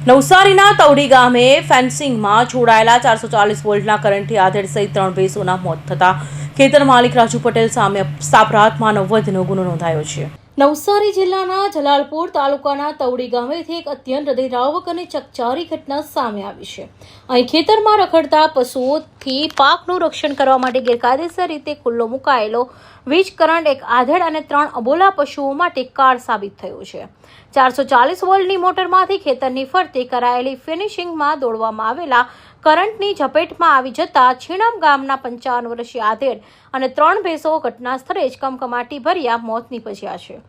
નવસારીના તવડી ગામે ફેન્સિંગમાં જોડાયેલા 440 વોલ્ટના કરંટથી આધેડ સહિત 3 ભેંસોના મોત થતા ખેતર માલિક રાજુ પટેલ સામે સાપરાધ માનવ વધનો ગુનો નોંધાયો છે। નવસારી જિલ્લાના જલાલપુર તાલુકાના તવડી ગામેથી એક અત્યંત હૃદયદ્રાવક અને ચકચારી ઘટના સામે આવી છે। અહીં ખેતરમાં રખડતા પશુઓથી પાકનું રક્ષણ કરવા માટે ગેરકાયદેસર રીતે ખુલ્લો મુકાયેલો વીજ કરંટ એક આધેડ અને 3 અબોલા પશુઓ માટે કાર સાબિત થયો છે। 440 વોલ્ટની મોટરમાંથી ખેતરની ફરતે કરાયેલી ફિનિશિંગમાં દોડવામાં આવેલા કરંટની ઝપેટમાં આવી જતા છીણમ ગામના 55 વર્ષીય આધેડ અને 3 ભેંસો ઘટના સ્થળે જ કમકમાટી ભર્યા મોત નીપજ્યા છે।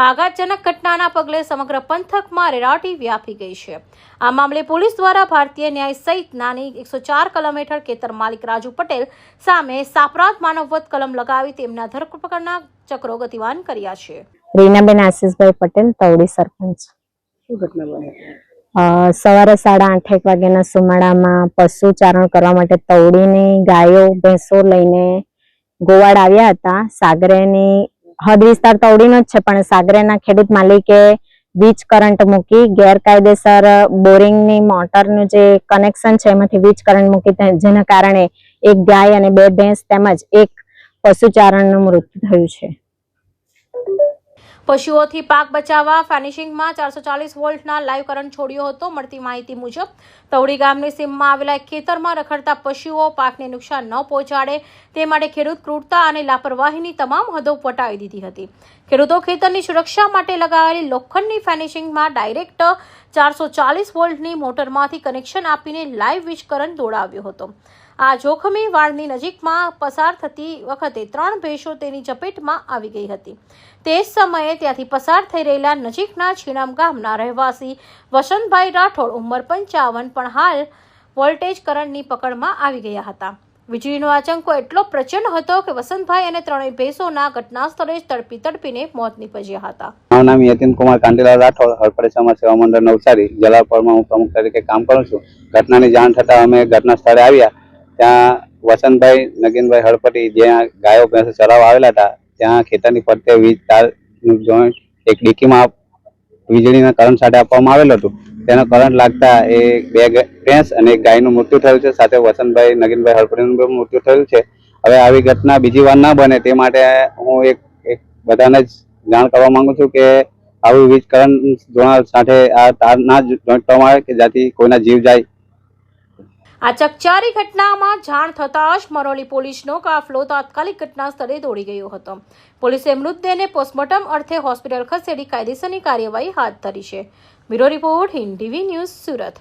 આઘાતજનક ઘટનાના પગલે સમગ્ર પંથકમાં રેરાટી વ્યાપી ગઈ છે। આ મામલે પોલીસ દ્વારા ભારતીય ન્યાય સહિતનાની 104 કલમ હેઠળ ખેતર માલિક રાજુ પટેલ સામે સાપરાધ માનવવધ કલમ લગાવી તેમના ધરપકડના ચક્રો ગતિમાન કર્યા છે। રીનાબેન આશીષભાઈ પટેલ તવડી સરપંચ। શું ઘટના બની? સવારે 8:30 વાગ્યાના સુમાળામાં પશુ ચારણ કરવા માટે તવડીની ગાયો ભેંસો લઈને ગોવાડ આવ્યા હતા। સાગરેની હદ વિસ્તાર તવડીનો જ છે, પણ સાગરેના ખેડૂત માલિકે વીજ કરંટ મૂકી ગેરકાયદેસર બોરિંગની મોટરનું જે કનેક્શન છે એમાંથી વીજ કરંટ મૂકી, જેના કારણે એક ગાય અને 2 ભેંસ તેમજ એક પશુચારણનું મૃત્યુ થયું છે। પશુઓથી પાક બચાવવા ફિનિશિંગમાં 440 વોલ્ટના લાઈવ કરંટ છોડ્યો હતો। મળતી માહિતી મુજબ તવડી ગામની સીમમાં આવેલા એક ખેતરમાં રખડતા પશુઓ પાકને નુકસાન ન પહોંચાડે તે માટે ખેડૂત ક્રૂરતા અને લાપરવાહીની તમામ હદો વટાવી દીધી હતી। ખેડૂતો ખેતરની સુરક્ષા માટે લગાવેલી લોખંડની ફિનિશિંગમાં ડાયરેક્ટ 440 વોલ્ટની મોટરમાંથી કનેક્શન આપીને લાઈવ વીજ કરંટ દોડાવ્યો હતો। આ જોખમી વાળની નજીકમાં પસાર થતી વખતે 3 ભેંસો તેની ઝપેટમાં આવી ગઈ હતી। તે જ સમયે ત્યાંથી પસાર થઈ રહેલા નજીકના છીણમ ગામના રહેવાસી વસંતભાઈ રાઠોડ ઉંમર 55 પણ હાલ વોલ્ટેજ કરંટની પકડમાં આવી ગયા હતા। વીજળીનો આંચકો એટલો પ્રચંડ હતો કે વસંતભાઈ અને 3 ભેંસોના ઘટના સ્થળે જ તડપીને મોત નીપજ્યા હતા। મારું નામ યતીન કુમાર કાંતિલાલ રાઠોડ, હરપડે સમાજ સેવા મંડળ નવસારી જલાલપુરમાં હું પ્રમુખ તરીકે કામ કરું છું। ઘટનાની જાણ થતાં અમે ઘટના સ્થળે આવ્યા। ત્યાં વસંતભાઈ નગીનભાઈ હળપતિ જ્યાં ગાયો ભેંસો ચરાવવા આવેલા હતા ત્યાં ખેતરની ફરતે વીજ તારનું જોઈન્ટ એક ડીકીમાં વીજળીના કરંટ સાથે આપવામાં આવેલું હતું। તેનો કરંટ લાગતા એ 2 ભેંસ અને 1 ગાયનું મૃત્યુ થયું છે, સાથે વસંતભાઈ નગીનભાઈ હળપતિનું પણ મૃત્યુ થયું છે। હવે આવી ઘટના બીજી વાર ના બને તે માટે હું એક બધાને જ જાણ કરવા માંગુ છું કે આવી વીજ કરંટ જોડાણ સાથે આ તાર ના જોઈન્ટ કરવામાં આવે કે જેથી કોઈના જીવ જાય। આ ચકચારી ઘટનામાં જાણ થતાં જ મરોલી પોલીસનો કાફલો તાત્કાલિક ઘટના સ્થળે દોડી ગયો હતો। પોલીસે મૃતદેહને પોસ્ટમોર્ટમ અર્થે હોસ્પિટલ ખસેડી કાયદેસરની કાર્યવાહી હાથ ધરી છે। Bureau report, Hind TV news, Surat.